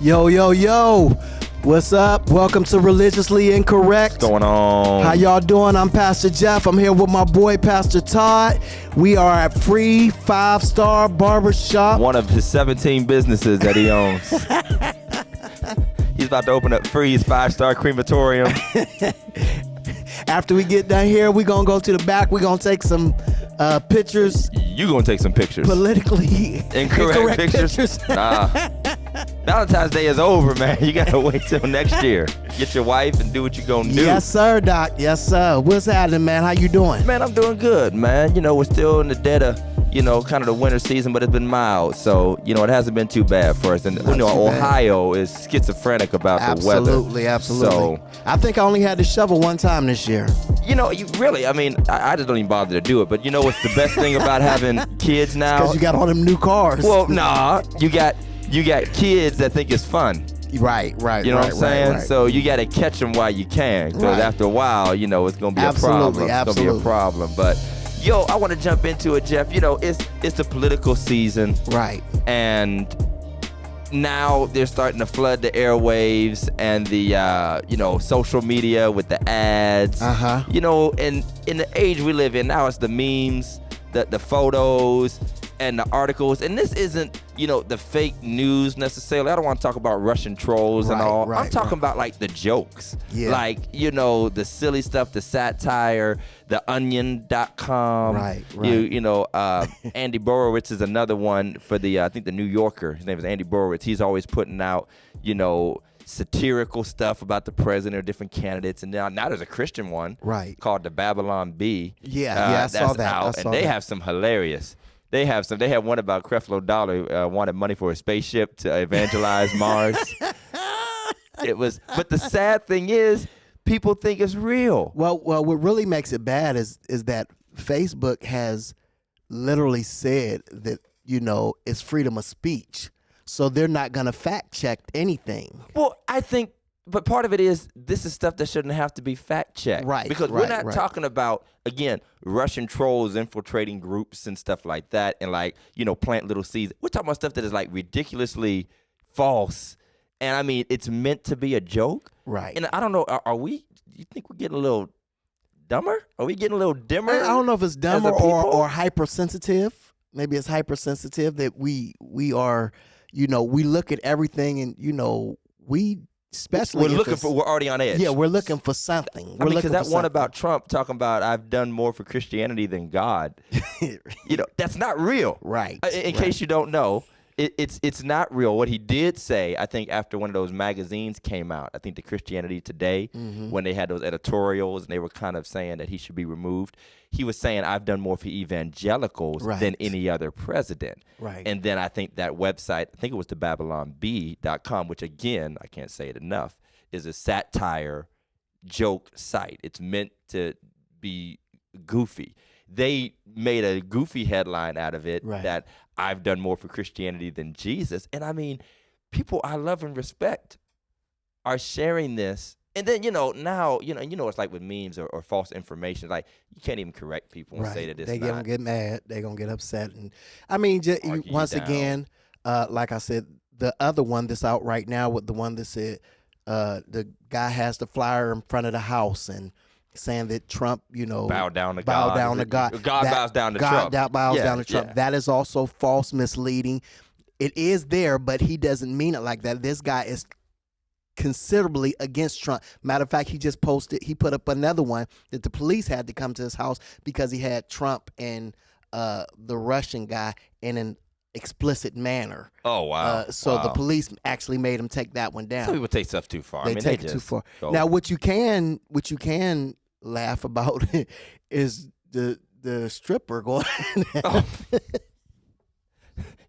Yo, yo, yo. What's up? Welcome to Religiously Incorrect. What's going on? How y'all doing? I'm Pastor Jeff. I'm here with my boy, Pastor Todd. We are at Free 5-Star Barbershop. One of his 17 businesses that he owns. He's about to open up Free's 5-Star Crematorium. After we get done here, we're going to go to the back. We're going to take some pictures. You gonna take some pictures? Politically incorrect pictures. Nah. Valentine's Day is over, man. You gotta wait till next year. Get your wife and do what you gonna do. Yes, sir, Doc. Yes, sir. What's happening, man? How you doing? Man, I'm doing good, man. You know, we're still in the dead of, kind of the winter season, but it's been mild. So, it hasn't been too bad for us. And, Ohio is schizophrenic about the weather. Absolutely. So, I think I only had to shovel one time this year. You really, I just don't even bother to do it. But you know what's the best thing about having kids now? Because you got all them new cars. Well, nah. You got kids that think it's fun. Right. You know what I'm saying? Right. So you got to catch them while you can. Because after a while, it's going to be a problem. It's going to be a problem. But, I want to jump into it, Jeff. It's the political season. Right. And now they're starting to flood the airwaves and the, social media with the ads. Uh-huh. And in the age we live in now, it's the memes, the photos, and the articles. And this isn't, the fake news necessarily. I don't want to talk about Russian trolls and all. I'm talking about like the jokes. Yeah. Like, the silly stuff, the satire, the onion.com. Right. Andy Borowitz is another one for the, I think the New Yorker. His name is Andy Borowitz. He's always putting out, satirical stuff about the president or different candidates. And now there's a Christian one. Right. Called the Babylon Bee. I saw that. And they have some hilarious. They had one about Creflo Dollar wanted money for a spaceship to evangelize Mars. But the sad thing is, people think it's real. Well, what really makes it bad is that Facebook has literally said that, it's freedom of speech. So they're not going to fact check anything. Well, I think, but part of it is this is stuff that shouldn't have to be fact checked. Right. Because we're not talking about, again, Russian trolls infiltrating groups and stuff like that and plant little seeds. We're talking about stuff that is ridiculously false. And it's meant to be a joke. Right. And I don't know, you think we're getting a little dumber? Are we getting a little dimmer? I don't know if it's dumber or hypersensitive. Maybe it's hypersensitive that we are, we look at everything and, especially we're already on edge. Yeah, we're looking for something. Because that one about Trump talking about I've done more for Christianity than God. That's not real. Right. In case you don't know, it's not real. What he did say, I think after one of those magazines came out, I think the Christianity Today, when they had those editorials and they were kind of saying that he should be removed, he was saying I've done more for evangelicals than any other president. Right. And then I think that website, I think it was the BabylonBee.com, which again, I can't say it enough, is a satire joke site. It's meant to be goofy. They made a goofy headline out of it that I've done more for Christianity than Jesus. And people I love and respect are sharing this. And then, now, it's like with memes or false information, you can't even correct people and say that it's They're going to get mad. They're going to get upset. And once again, like I said, the other one that's out right now with the one that said the guy has the flyer in front of the house and saying that Trump, bow down to God. God Bows down to Trump. God bows down to Trump. That is also false, misleading. It is there, but he doesn't mean it like that. This guy is considerably against Trump. Matter of fact, he put up another one that the police had to come to his house because he had Trump and the Russian guy in an explicit manner. Oh, wow. So the police actually made him take that one down. Some people take stuff too far. They take it too far. Now, what you can laugh about is the stripper going.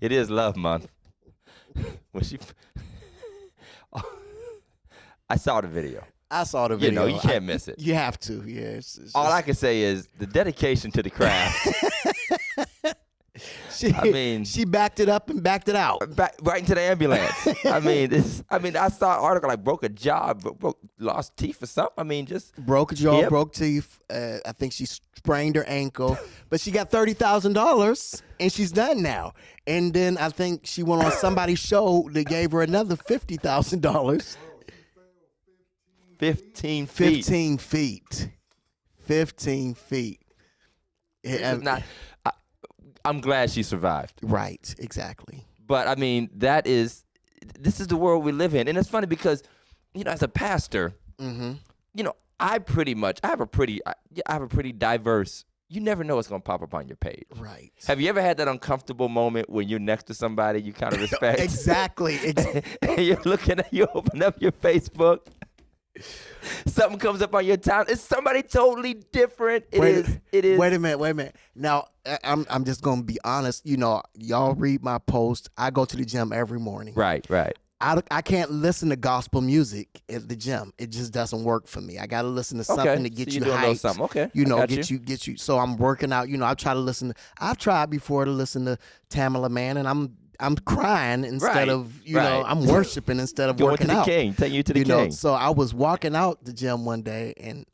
It is Love Month. When she, I saw the video. I saw the video. You can't miss it. You have to. Yeah. All I can say is the dedication to the craft. She backed it up and backed it out. Right into the ambulance. I saw an article broke a jaw, lost teeth or something. Just broke a jaw, broke teeth. I think she sprained her ankle, but she got $30,000 and she's done now. And then I think she went on somebody's show that gave her another $50,000. 15 feet. 15 feet. 15 feet. This is not. I'm glad she survived. Right, exactly. But I mean, this is the world we live in, and it's funny because, as a pastor, I have a pretty diverse. You never know what's gonna pop up on your page. Right. Have you ever had that uncomfortable moment when you're next to somebody you kind of respect? Exactly. And you open up your Facebook. Something comes up on your time. It's somebody totally different. It is. Wait a minute. Now, I'm just gonna be honest. Y'all read my post. I go to the gym every morning. Right. I can't listen to gospel music at the gym. It just doesn't work for me. I gotta listen to something to get you hyped. Something. Okay. Get you. So I'm working out. I try to listen. I've tried before to listen to Tamala Man, and I'm crying instead of I'm worshiping instead of working out. Take you to the king. So I was walking out the gym one day, and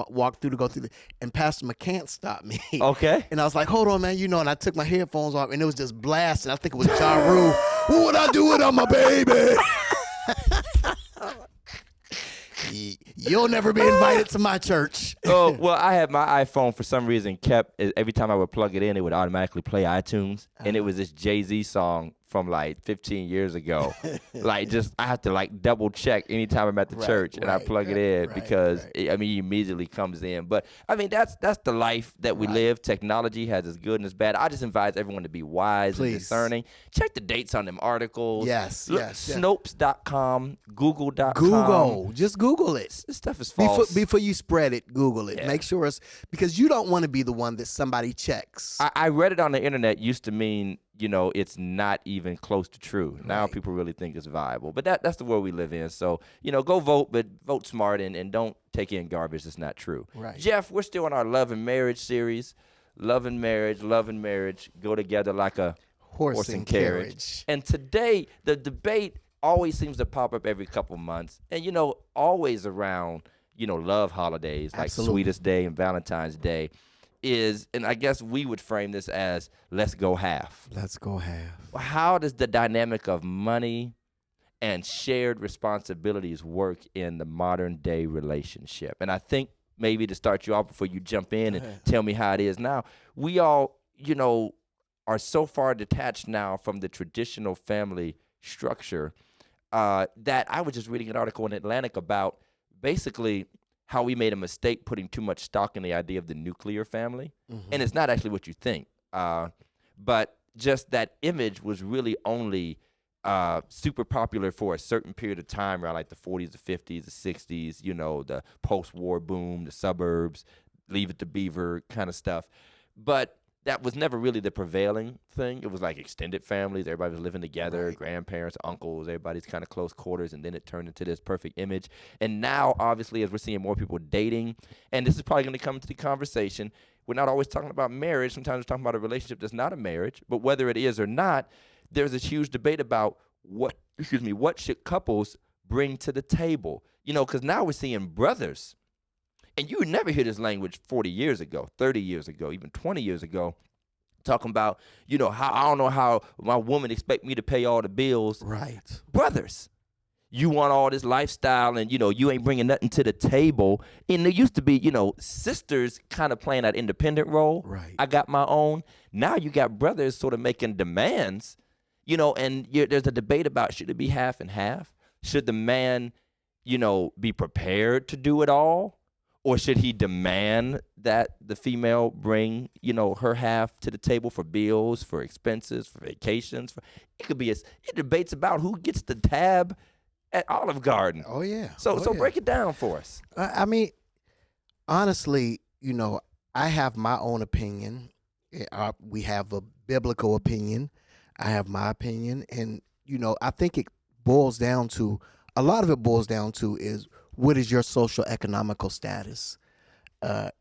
walk through to go through and Pastor McCants stopped me. Okay. And I was like, hold on, man, and I took my headphones off, and it was just blasting. I think it was Ja Rule. What would I do without my baby? You'll never be invited to my church. Oh, well, I had my iPhone for some reason every time I would plug it in, it would automatically play iTunes. And it was this Jay-Z song from like 15 years ago. I have to double check anytime I'm at the church and I plug it in because it immediately comes in. But I mean, that's the life that we live. Technology has its good and its bad. I just advise everyone to be wise and discerning. Check the dates on them articles. Yes. Snopes.com, Google.com. Just Google it. This stuff is false. Before you spread it, Google it. Yeah. Make sure it's because you don't want to be the one that somebody checks. I read it on the internet used to mean, it's not even close to true. Now people really think it's viable. But that's the world we live in. So, go vote, but vote smart and don't take in garbage that's not true. Right. Jeff, we're still in our Love and Marriage series. Love and marriage go together like a horse and carriage. And today, the debate always seems to pop up every couple months. And, always around, love holidays like Sweetest Day and Valentine's Day. And I guess we would frame this as let's go half. Let's go half. How does the dynamic of money and shared responsibilities work in the modern day relationship? And I think maybe to start you off before you jump in and tell me how it is now, we all, are so far detached now from the traditional family structure that I was just reading an article in Atlantic about basically how we made a mistake putting too much stock in the idea of the nuclear family. And it's not actually what you think. But just that image was really only super popular for a certain period of time around like the 40s, the 50s, the 60s, the post-war boom, the suburbs, Leave It to Beaver kind of stuff. But that was never really the prevailing thing. It was like extended families. Everybody was living together, grandparents, uncles, everybody's kind of close quarters, and then it turned into this perfect image. And now, obviously, as we're seeing more people dating, and this is probably going to come into the conversation, we're not always talking about marriage. Sometimes we're talking about a relationship that's not a marriage. But whether it is or not, there's this huge debate about what should couples bring to the table? Because now we're seeing brothers. And you would never hear this language 40 years ago, 30 years ago, even 20 years ago, talking about, how I don't know how my woman expect me to pay all the bills. Right. Brothers, you want all this lifestyle and, you ain't bringing nothing to the table. And there used to be, sisters kind of playing that independent role. Right. I got my own. Now you got brothers sort of making demands, and there's a debate about should it be half and half? Should the man, be prepared to do it all? Or should he demand that the female bring, her half to the table for bills, for expenses, for vacations? It could be it debates about who gets the tab at Olive Garden. Oh, yeah. So break it down for us. I mean, honestly, I have my own opinion. We have a biblical opinion. I have my opinion. And, I think a lot of it boils down to is, what is your social economical status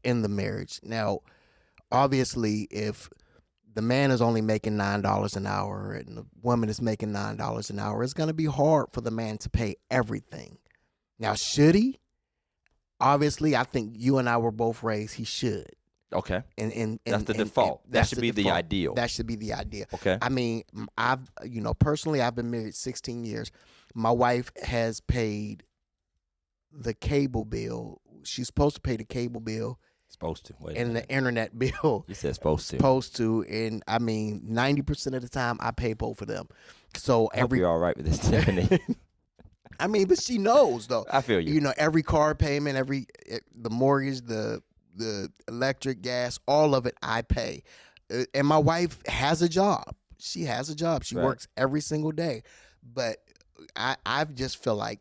in the marriage? Now, obviously, if the man is only making $9 an hour and the woman is making $9 an hour, it's going to be hard for the man to pay everything. Now, should he? Obviously, I think you and I were both raised he should. Okay. And That's the and default. That that's should the be the default. ideal. That should be the idea. Okay. I mean, I've personally, I've been married 16 years. My wife has paid the cable bill. She's supposed to pay the cable bill Supposed to. Wait a and minute. the internet bill. You said supposed to. Supposed to, and I mean, 90% of the time I pay both of them. So I hope you're all right with this, Tiffany. I mean, but she knows though. I feel you. You know, every car payment, the mortgage, the electric, gas, all of it I pay. And my wife has a job. She has a job. She Right. works every single day. But I just feel like,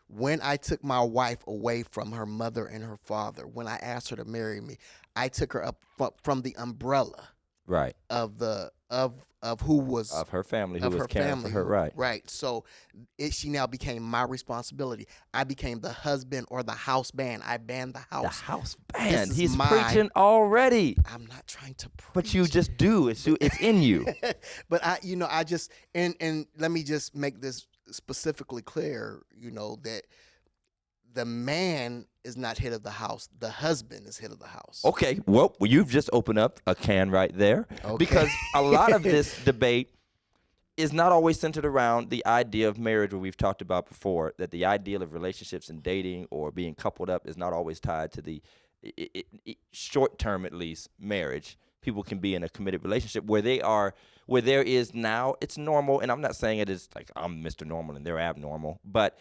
when I took my wife away from her mother and her father, when I asked her to marry me, I took her up from the umbrella Right. of who was Of her family, who of was her caring family, for her. Right. right. So she now became my responsibility. I became the husband or the house band. I banned the The house. house This band. is He's my- preaching already. I'm not trying to preach. But you just do. It's in you. But I just and let me just make this specifically clear, that the man is not head of the house. The husband is head of the house. Okay. Well, you've just opened up a can right there. Okay. Because a lot of this debate is not always centered around the idea of marriage, what we've talked about before, that the ideal of relationships and dating or being coupled up is not always tied to the short-term, at least, marriage. People can be in a committed relationship where there is now, it's normal, and I'm not saying it is like I'm Mr. Normal and they're abnormal, but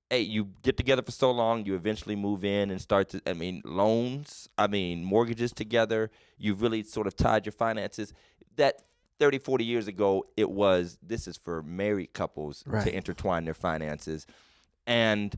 hey, you get together for so long, you eventually move in and start to, loans, mortgages together, you've really sort of tied your finances. That 30, 40 years ago, this is for married couples Right. to intertwine their finances. And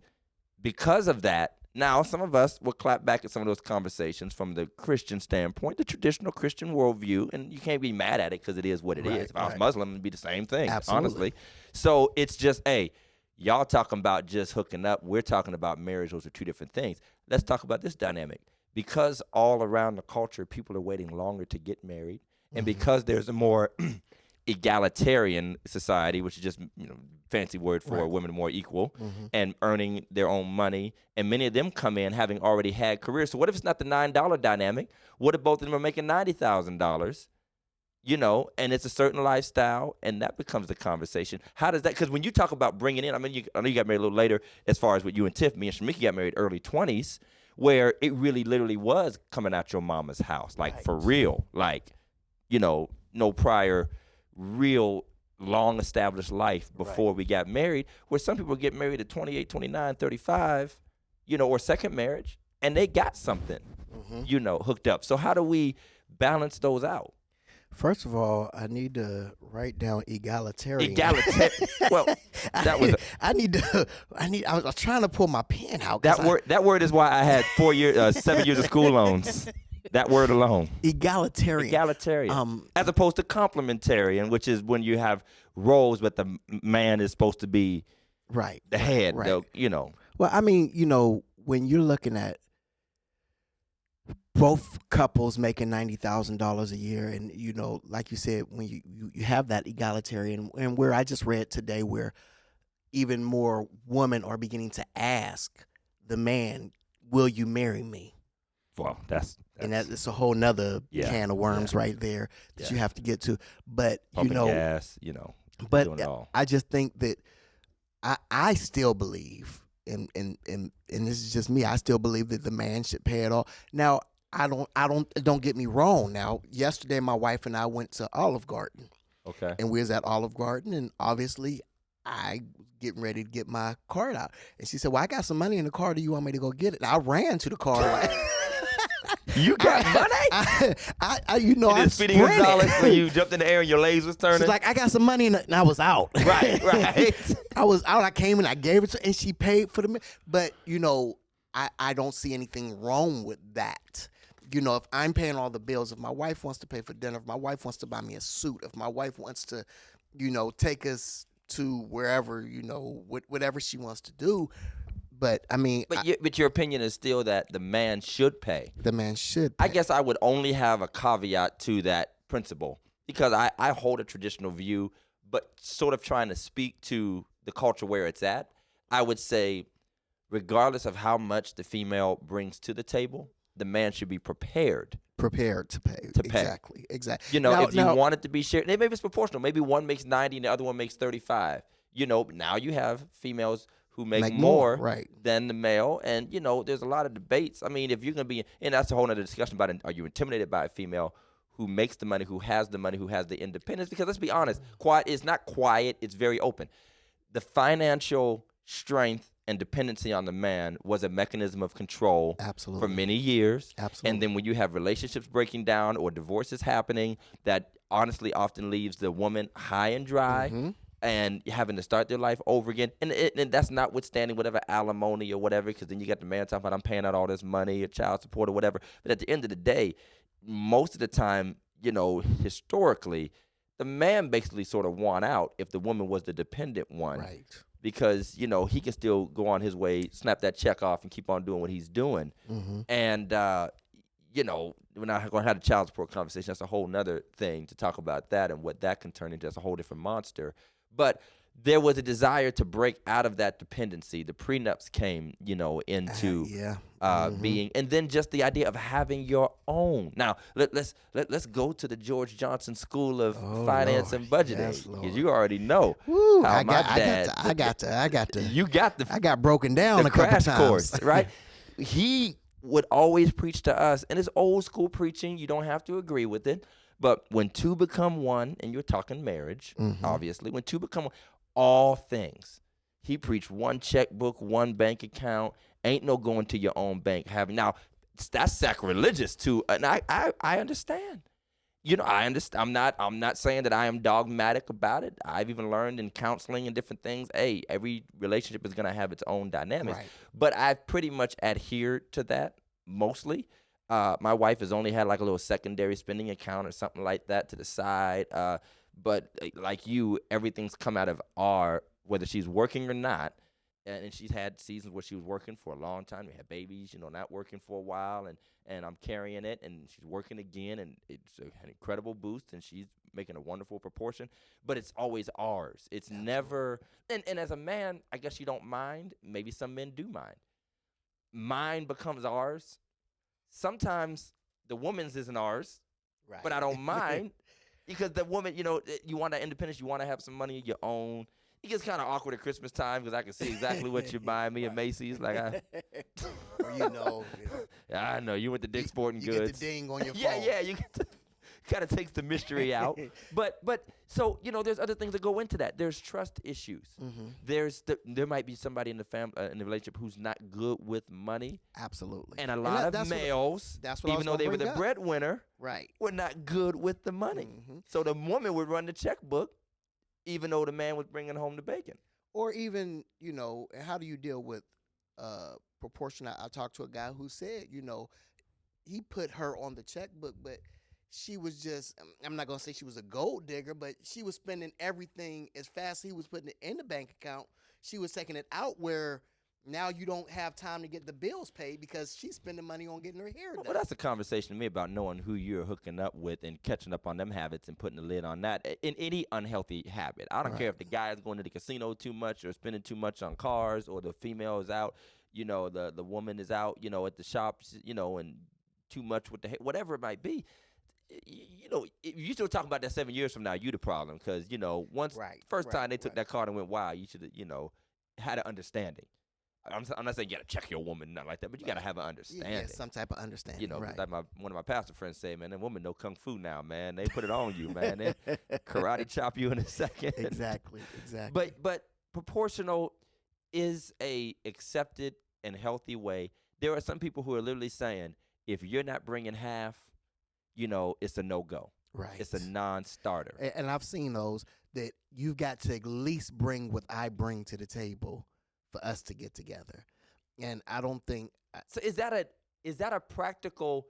because of that, now some of us will clap back at some of those conversations from the Christian standpoint, the traditional Christian worldview, and you can't be mad at it because it is what it Right, is. If I was right. Muslim, it'd be the same thing, Absolutely. honestly. So it's just, hey, y'all talking about just hooking up. We're talking about marriage. Those are two different things. Let's talk about this dynamic. Because all around the culture, people are waiting longer to get married, and because there's a more egalitarian society, which is just fancy word for Right. women more equal, Mhm. and earning their own money, and many of them come in having already had careers. So what if it's not the $9 dynamic? What if both of them are making $90,000? And it's a certain lifestyle, and that becomes the conversation. How does that? Because when you talk about bringing in, I know you got married a little later, as far as with you and Tiff. Me and Shamiki got married early 20s, where it really literally was coming out your mama's house, like for real, like no prior real long established life before we got married, where some people get married at 28, 29, 35, or second marriage, and they got something, hooked up. So how do we balance those out? First of all, I need to write down egalitarian. Well, that was I was trying to pull my pen out. 'cause that word is why I had 7 years of school loans. That word alone. Egalitarian. Egalitarian. As opposed to complementarian, which is when you have roles, but the man is supposed to be right. the head. Right. Well, when you're looking at both couples making $90,000 a year, and like you said, when you have that egalitarian, and where I just read today, where even more women are beginning to ask the man, "Will you marry me?" Well, that's and that's a whole nother can of worms right there that you have to get to. But pumping gas, but doing it all. I just think that I still believe, and this is just me, I still believe that the man should pay it all. Now, don't get me wrong. Now, yesterday my wife and I went to Olive Garden. Okay. And we was at Olive Garden, and obviously I getting ready to get my card out. And she said, "Well, I got some money in the car. Do you want me to go get it?" And I ran to the car like, you got money? I'm speeding your sprinting. dollars when you jumped in the air and your legs was turning. She's like, "I got some money," and I was out. Right. I was out. I came and I gave it to her, and she paid for the. But I don't see anything wrong with that. If I'm paying all the bills, if my wife wants to pay for dinner, if my wife wants to buy me a suit, if my wife wants to, take us to wherever, whatever she wants to do. But I mean, but your opinion is still that the man should pay. The man should pay. I guess I would only have a caveat to that principle because I hold a traditional view, but sort of trying to speak to the culture where it's at. I would say, regardless of how much the female brings to the table, the man should be prepared prepared to pay. To pay. Exactly. You know, Now, if you want it to be shared, maybe it's proportional. Maybe one makes 90 and the other one makes 35. You know, now you have females who make more right. than the male. And, you know, there's a lot of debates. I mean, if you're going to be, and that's a whole other discussion about, are you intimidated by a female who makes the money, who has the money, who has the independence? Because let's be honest, quiet is not quiet. It's very open. The financial strength and dependency on the man was a mechanism of control for many years. And then when you have relationships breaking down or divorces happening, that honestly often leaves the woman high and dry and having to start their life over again. And that's notwithstanding whatever alimony or whatever, because then you got the man talking about, I'm paying out all this money or child support or whatever. But at the end of the day, most of the time, you know, historically, the man basically sort of won out if the woman was the dependent one. Right. Because, you know, he can still go on his way, snap that check off, and keep on doing what he's doing. And, you know, we're not going to have a child support conversation. That's a whole nother thing to talk about that and what that can turn into. That's a whole different monster. But there was a desire to break out of that dependency. The prenups came, you know, into being, and then just the idea of having your own. Now let's go to the George Johnson School of Finance and Budgeting, because you already know how my dad. I got to. You got the. I got broken down the a couple crash times. Course, right? He would always preach to us, and it's old school preaching. You don't have to agree with it, but when two become one, and you're talking marriage, obviously, when two become one, all things. He preached one checkbook, one bank account. Ain't no going to your own bank. Now, that's sacrilegious too, and I understand. You know, I understand. I'm not saying that I am dogmatic about it. I've even learned in counseling and different things. Hey, every relationship is going to have its own dynamics. Right. But I've pretty much adhered to that mostly. My wife has only had like a little secondary spending account or something like that to the side. But like you, everything's come out of whether she's working or not. And she's had seasons where she was working for a long time. We had babies, you know, not working for a while. And I'm carrying it, and she's working again. And it's an incredible boost, and she's making a wonderful proportion. But it's always ours. It's never, and as a man, I guess you don't mind. Maybe some men do mind. Mine becomes ours. Sometimes the woman's isn't ours, right. But I don't mind. Because the woman, you know, you want that independence. You want to have some money of your own. It gets kind of awkward at Christmas time because I can see exactly what you're buying me at Macy's. Like, you know. I know. You went to Dick's Sporting Goods. You get the ding on your phone. Yeah. You get to, kind of takes the mystery out. But so, you know, there's other things that go into that. There's trust issues. There might be somebody in the family, in the relationship who's not good with money. Absolutely. And a lot of males, even though they were the breadwinner, right, were not good with the money. So the woman would run the checkbook, even though the man was bringing home the bacon. Or even, you know, how do you deal with proportion? I talked to a guy who said, you know, he put her on the checkbook, but she was just, I'm not going to say she was a gold digger, but she was spending everything as fast as he was putting it in the bank account. She was taking it out where now you don't have time to get the bills paid because she's spending money on getting her hair done. Well, that's a conversation to me about knowing who you're hooking up with and catching up on them habits and putting the lid on that in any unhealthy habit. I don't care if the guy is going to the casino too much or spending too much on cars, or the female is out, you know, the woman is out, you know, at the shops, you know, and too much with the hair, whatever it might be. You know, if you still talking about that 7 years from now, you the problem, because, you know, first time they took that card and went, wow, you should have, you know, had an understanding. I'm not saying you got to check your woman, nothing like that, but you got to have an understanding. Yeah, some type of understanding. You know, like one of my pastor friends say, man, that woman know kung fu now, man. They put it on you, man. They karate chop you in a second. Exactly. But proportional is a accepted and healthy way. There are some people who are literally saying, if you're not bringing half, you know, it's a no-go. Right. It's a non-starter. And I've seen those that you've got to at least bring what I bring to the table for us to get together. And I don't think. So is that a practical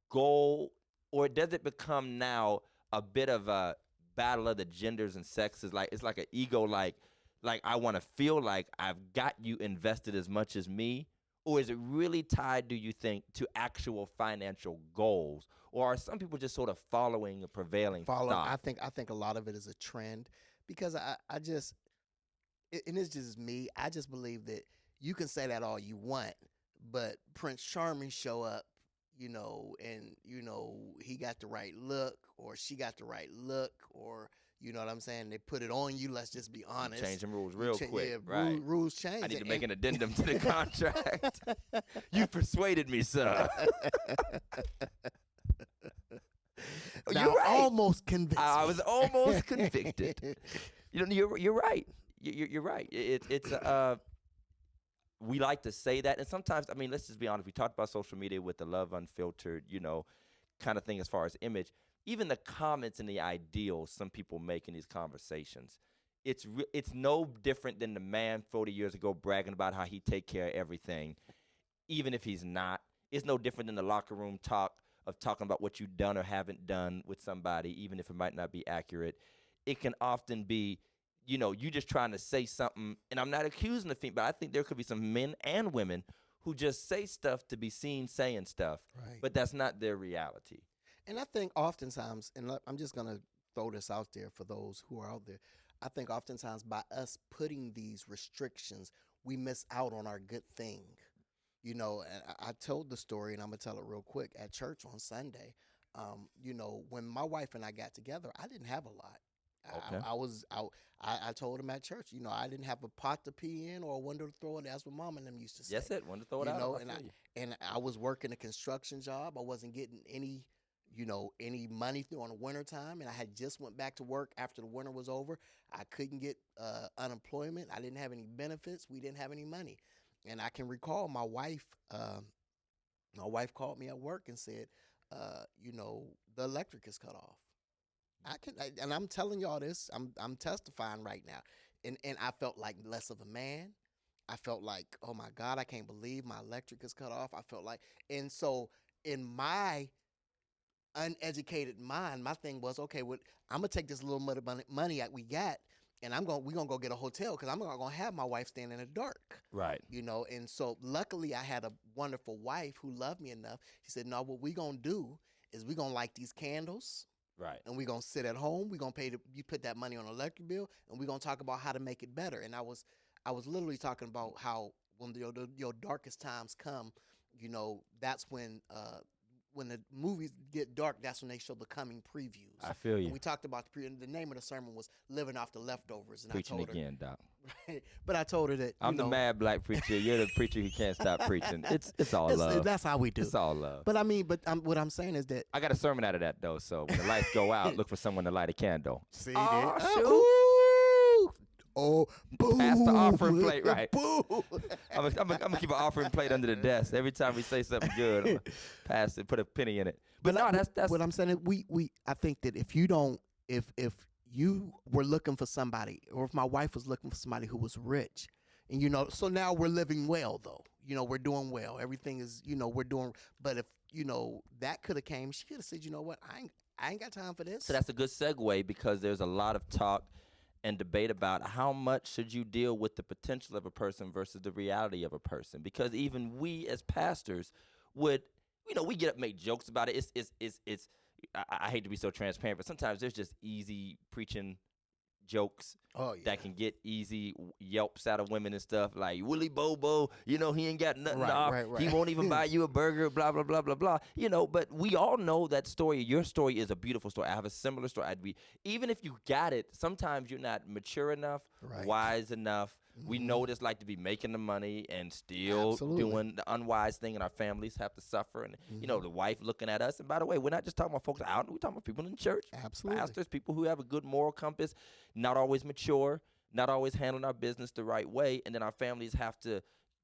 goal, or does it become now a bit of a battle of the genders and sexes? Like, it's like an ego, like I want to feel like I've got you invested as much as me. Or is it really tied, do you think, to actual financial goals? Or are some people just sort of following a prevailing thought? I think a lot of it is a trend, because I just, and it's just me, I just believe that you can say that all you want, but Prince Charming show up, and he got the right look or she got the right look, or you know what I'm saying, they put it on you. Let's just be honest. Changing rules real quick, yeah, right? Rules change. I need to make an addendum to the contract. You persuaded me, sir. Now, you're right. Almost convinced. I was almost convicted. You're right. You're right. It's we like to say that, and sometimes, I mean, let's just be honest. We talked about social media with the love unfiltered, kind of thing as far as image. Even the comments and the ideals some people make in these conversations, it's no different than the man 40 years ago bragging about how he take care of everything, even if he's not. It's no different than the locker room talk of talking about what you've done or haven't done with somebody, even if it might not be accurate. It can often be, you just trying to say something, and I'm not accusing the female, but I think there could be some men and women who just say stuff to be seen saying stuff, Right. but that's not their reality. And I think oftentimes, and I'm just going to throw this out there for those who are out there, I think oftentimes by us putting these restrictions, we miss out on our good thing. And I told the story, and I'm going to tell it real quick. At church on Sunday, when my wife and I got together, I didn't have a lot. Okay. I told him at church, I didn't have a pot to pee in or a window to throw it. That's what Mom and them used to say. Yes, it. Wanted to throw it out. And I was working a construction job. I wasn't getting any money through in the winter time, and I had just went back to work after the winter was over. I couldn't get unemployment. I didn't have any benefits. We didn't have any money. And I can recall my wife called me at work and said, the electric is cut off. And I'm telling y'all this, I'm testifying right now. And I felt like less of a man. I felt like, oh my God, I can't believe my electric is cut off. I felt like, and so in my uneducated mind, my thing was, okay, I'm gonna take this little money that we got, and we're gonna go get a hotel, because I'm not gonna have my wife stand in the dark. Right. And so luckily I had a wonderful wife who loved me enough. She said, no, what we're gonna do is we're gonna light these candles. Right. And we're gonna sit at home. We're gonna you put that money on an electric bill, and we're gonna talk about how to make it better. And I was literally talking about how when your darkest times come, that's when the movies get dark, that's when they show the coming previews. I feel you. And we talked about the name of the sermon was Living Off the Leftovers. And Preaching I told her, again, Doc. Right? But I told her that I'm the mad black preacher. You're the preacher who can't stop preaching. It's all love. That's how we do. It's all love. But I mean, what I'm saying is that I got a sermon out of that, though. So when the lights go out, look for someone to light a candle. See, Oh, boo. Pass the offering plate, right? Boo. I'm gonna keep an offering plate under the desk every time we say something good. I'm gonna pass it, put a penny in it. But no, that's what I'm saying. I think that if you were looking for somebody, or if my wife was looking for somebody who was rich, and so now we're living well, though. We're doing well. Everything is, we're doing. But if that could have came, she could have said, you know what, I ain't got time for this. So that's a good segue, because there's a lot of talk and debate about how much should you deal with the potential of a person versus the reality of a person. Because even we as pastors would, we get up and make jokes about it. I hate to be so transparent, but sometimes there's just easy preaching jokes that can get easy yelps out of women and stuff, like Willie Bobo, he ain't got nothing to offer. Right. He won't even buy you a burger, blah, blah, blah, blah, blah. But we all know that story. Your story is a beautiful story. I have a similar story. Even if you got it, sometimes you're not mature enough, wise enough. Mm-hmm. We know what it's like to be making the money and still doing the unwise thing, and our families have to suffer. And, the wife looking at us. And by the way, we're not just talking about folks out. We're talking about people in the church. Absolutely. Pastors, people who have a good moral compass, not always mature, not always handling our business the right way. And then our families have to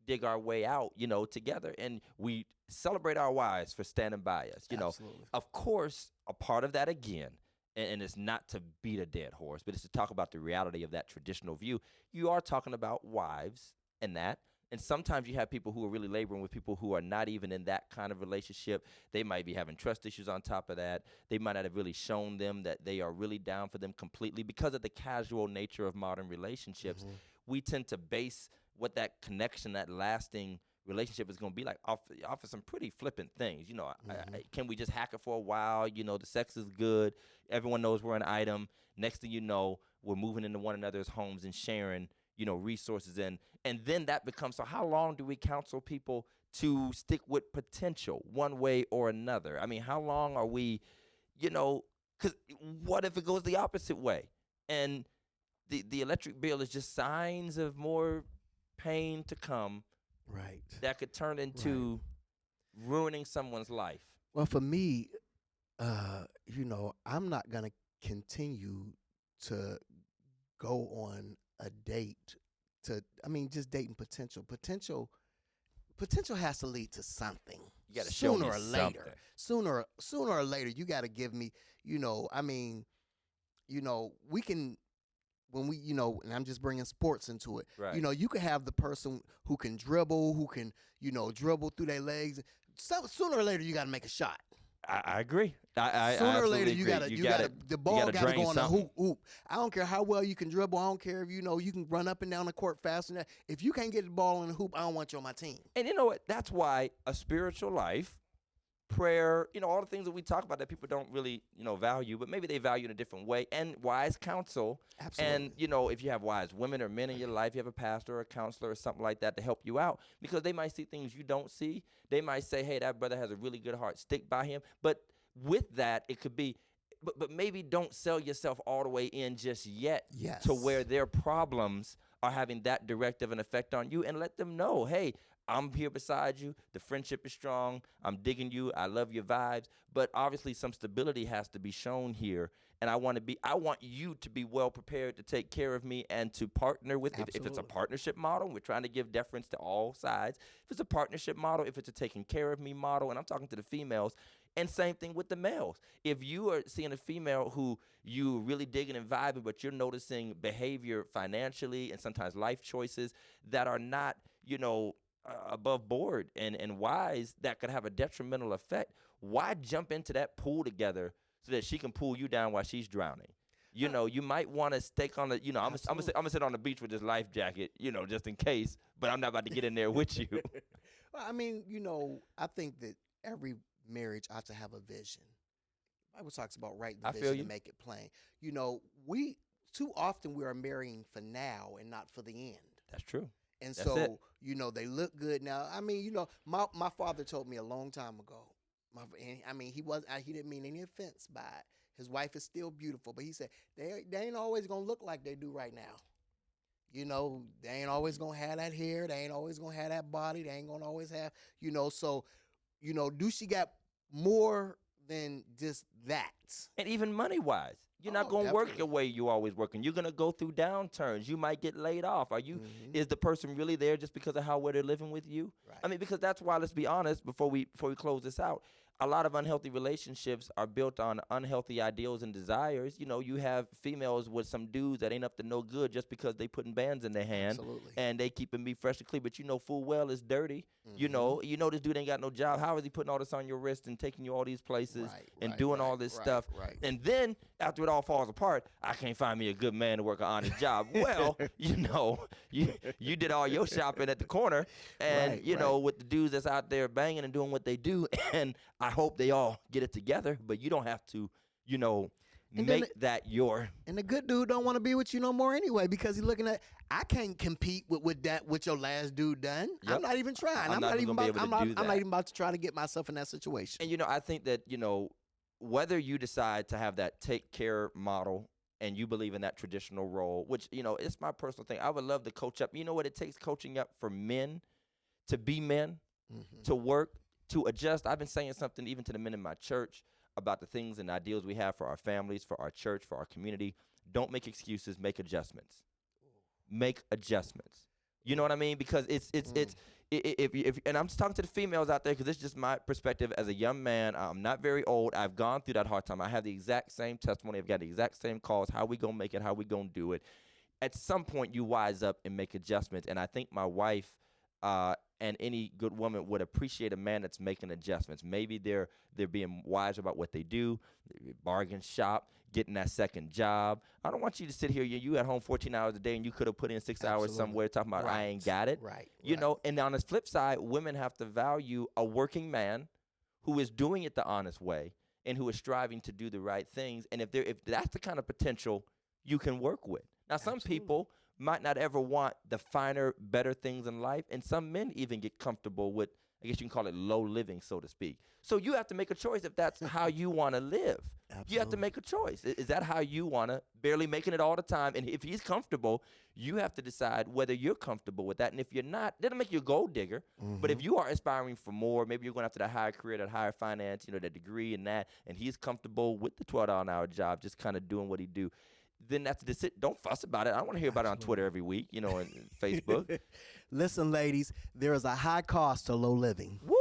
dig our way out, together. And we celebrate our wives for standing by us. Absolutely. Of course, a part of that, again, and it's not to beat a dead horse, but it's to talk about the reality of that traditional view. You are talking about wives and that. And sometimes you have people who are really laboring with people who are not even in that kind of relationship. They might be having trust issues on top of that. They might not have really shown them that they are really down for them completely. Because of the casual nature of modern relationships, we tend to base what that connection, that lasting relationship is going to be like off of some pretty flippant things. Can we just hack it for a while? The sex is good. Everyone knows we're an item. Next thing you know, we're moving into one another's homes and sharing, resources. And then that becomes, so how long do we counsel people to stick with potential one way or another? I mean, how long are we, because what if it goes the opposite way? And the electric bill is just signs of more pain to come Right. that could turn into ruining someone's life. Well, for me, I'm not gonna continue to go on a date just dating potential. Potential has to lead to something. You got to show me Sooner or later. something. Sooner or later, you got to give me. We can. When we, and I'm just bringing sports into it. Right. You can have the person who can dribble, who can, dribble through their legs. Sooner or later, you got to make a shot. I agree. I Sooner or later, agree. you gotta the ball got to go on something. a hoop. I don't care how well you can dribble. I don't care if you can run up and down the court faster than that. If you can't get the ball in the hoop, I don't want you on my team. And you know what? That's why a spiritual life, prayer, all the things that we talk about that people don't really, value, but maybe they value in a different way, and wise counsel. Absolutely. And, if you have wise women or men in your life, you have a pastor or a counselor or something like that to help you out, because they might see things you don't see. They might say, hey, that brother has a really good heart. Stick by him. But with that, it could be, but maybe don't sell yourself all the way in just yet to where their problems are having that direct of an effect on you, and let them know, hey, I'm here beside you. The friendship is strong. I'm digging you. I love your vibes. But obviously some stability has to be shown here. And I want you to be well prepared to take care of me and to partner with, if it's a partnership model, we're trying to give deference to all sides. If it's a partnership model, if it's a taking care of me model, and I'm talking to the females, and same thing with the males. If you are seeing a female who you really digging and vibing, but you're noticing behavior financially and sometimes life choices that are not, above board and wise, that could have a detrimental effect, why jump into that pool together so that she can pull you down while she's drowning? You might want to stake on the, I'm gonna sit on the beach with this life jacket, just in case, but I'm not about to get in there with you. Well, I think that every marriage ought to have a vision. The Bible talks about write the vision and make it plain. We too often we are marrying for now and not for the end. That's true. And That's so, it. They look good now. My father told me a long time ago. He didn't mean any offense by it. His wife is still beautiful, but he said they ain't always gonna look like they do right now. They ain't always gonna have that hair. They ain't always gonna have that body. They ain't gonna always have, So, do she got more than just that? And even money-wise. You're not going to work the way you always working. You're going to go through downturns. You might get laid off. Is the person really there just because of how well they're living with you? Right. Because that's why, let's be honest, before we close this out, a lot of unhealthy relationships are built on unhealthy ideals and desires. You have females with some dudes that ain't up to no good just because they putting bands in their hand. Absolutely. And they keeping me fresh and clean, but full well it's dirty. Mm-hmm. This dude ain't got no job. How is he putting all this on your wrist and taking you all these places and doing all this stuff? Right. And then after it all falls apart, I can't find me a good man to work an honest job. Well, you did all your shopping at the corner, and with the dudes that's out there banging and doing what they do, and I hope they all get it together, but you don't have to, make that your. And the good dude don't want to be with you no more anyway, because he's looking at, I can't compete with your last dude done. Yep. I'm not even trying. I'm not even about to try to get myself in that situation. And I think that whether you decide to have that take care model and you believe in that traditional role, which it's my personal thing. I would love to coach up. You know what it takes coaching up for men to be men, to work, to adjust. I've been saying something even to the men in my church about the things and ideals we have for our families, for our church, for our community. Don't make excuses, make adjustments. Make adjustments. You know what I mean? Because if and I'm just talking to the females out there, because it's just my perspective as a young man. I'm not very old. I've gone through that hard time. I have the exact same testimony. I've got the exact same calls. How we gonna make it? How we gonna do it? At some point, you wise up and make adjustments. And I think my wife and any good woman would appreciate a man that's making adjustments. Maybe they're being wise about what they do, bargain shop, getting that second job. I don't want you to sit here, you at home 14 hours a day, and you could have put in 6 hours somewhere talking about I ain't got it. Right. And on the flip side, women have to value a working man who is doing it the honest way and who is striving to do the right things. And if that's the kind of potential you can work with. Now, some people might not ever want the finer, better things in life, and some men even get comfortable with I guess you can call it low living, so to speak. So you have to make a choice if that's how you want to live. Absolutely. You have to make a choice. Is that how you want to, barely making it all the time? And if he's comfortable, you have to decide whether you're comfortable with that. And if you're not, that'll make you a gold digger. But if you are aspiring for more, maybe you're going after that higher career, that higher finance, that degree and that, and he's comfortable with the $12 an hour job, just kind of doing what he do, then that's the sit. Don't fuss about it. I don't want to hear about it on Twitter every week, and Facebook. Listen, ladies, there is a high cost to low living. Woo!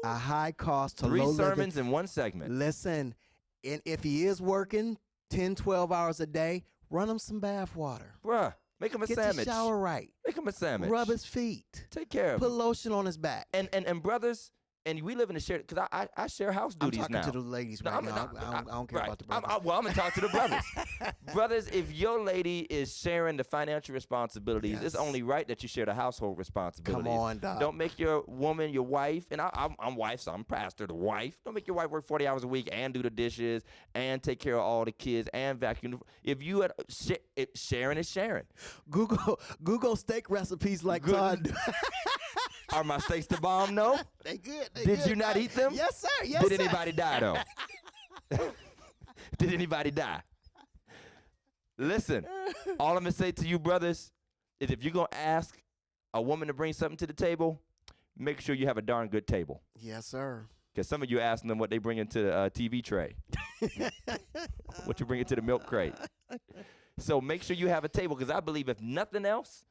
A high cost to 3 low living. sermons in one segment. Listen, and if he is working 10, 12 hours a day, run him some bath water. Bruh, make him a Get sandwich. the shower right. Make him a sandwich. Rub his feet. Take care of Put him. lotion on his back. And brothers, and we live in a shared, because I share house I'm duties talking now. to the ladies No, right now. I don't care about the brothers. I'm going to talk to the brothers. Brothers, if your lady is sharing the financial responsibilities, it's only right that you share the household responsibilities. Come on, Doc. Don't make your woman your wife, and I'm wife, so I'm pastor, the wife. Don't make your wife work 40 hours a week and do the dishes and take care of all the kids and vacuum. If you sharing is sharing. Google steak recipes like Todd. Are my steaks the bomb? No. They good. Did you not eat them? Yes, sir. Yes, Did sir. anybody die though? Did anybody die? Listen, all I'm gonna say to you brothers is if you're gonna ask a woman to bring something to the table, make sure you have a darn good table. Yes, sir. Because some of you asking them what they bring into the TV tray, what you bring into the milk crate. So make sure you have a table, because I believe if nothing else,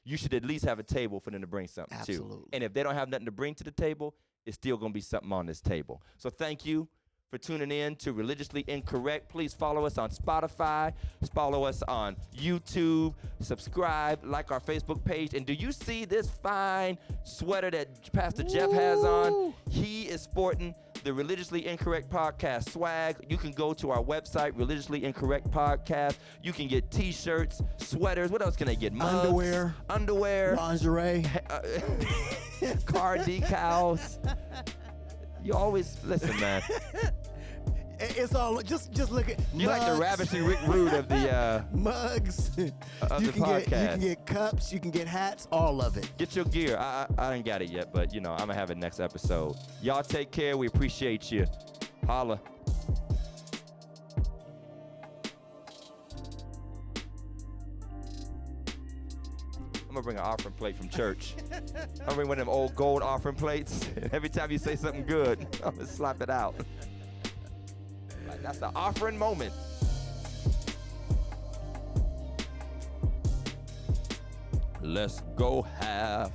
you should at least have a table for them to bring something Absolutely. to. And if they don't have nothing to bring to the table, it's still going to be something on this table. So thank you for tuning in to Religiously Incorrect. Please follow us on Spotify. Follow us on YouTube. Subscribe. Like our Facebook page. And do you see this fine sweater that Pastor Jeff has on? He is sporting the Religiously Incorrect Podcast swag. You can go to our website, Religiously Incorrect Podcast. You can get T-shirts, sweaters. What else can they get? Mugs, underwear, lingerie, car decals. You always listen, man. It's all just look at. You mugs. like the ravishing Rick Rude of the mugs. of you the can podcast. you can get cups. You can get hats. All of it. Get your gear. I didn't got it yet, but I'm gonna have it next episode. Y'all take care. We appreciate you. Holla. I'm gonna bring an offering plate from church. I'm gonna bring one of them old gold offering plates. And every time you say something good, I'm gonna slap it out. Like, that's the offering moment. Let's go half.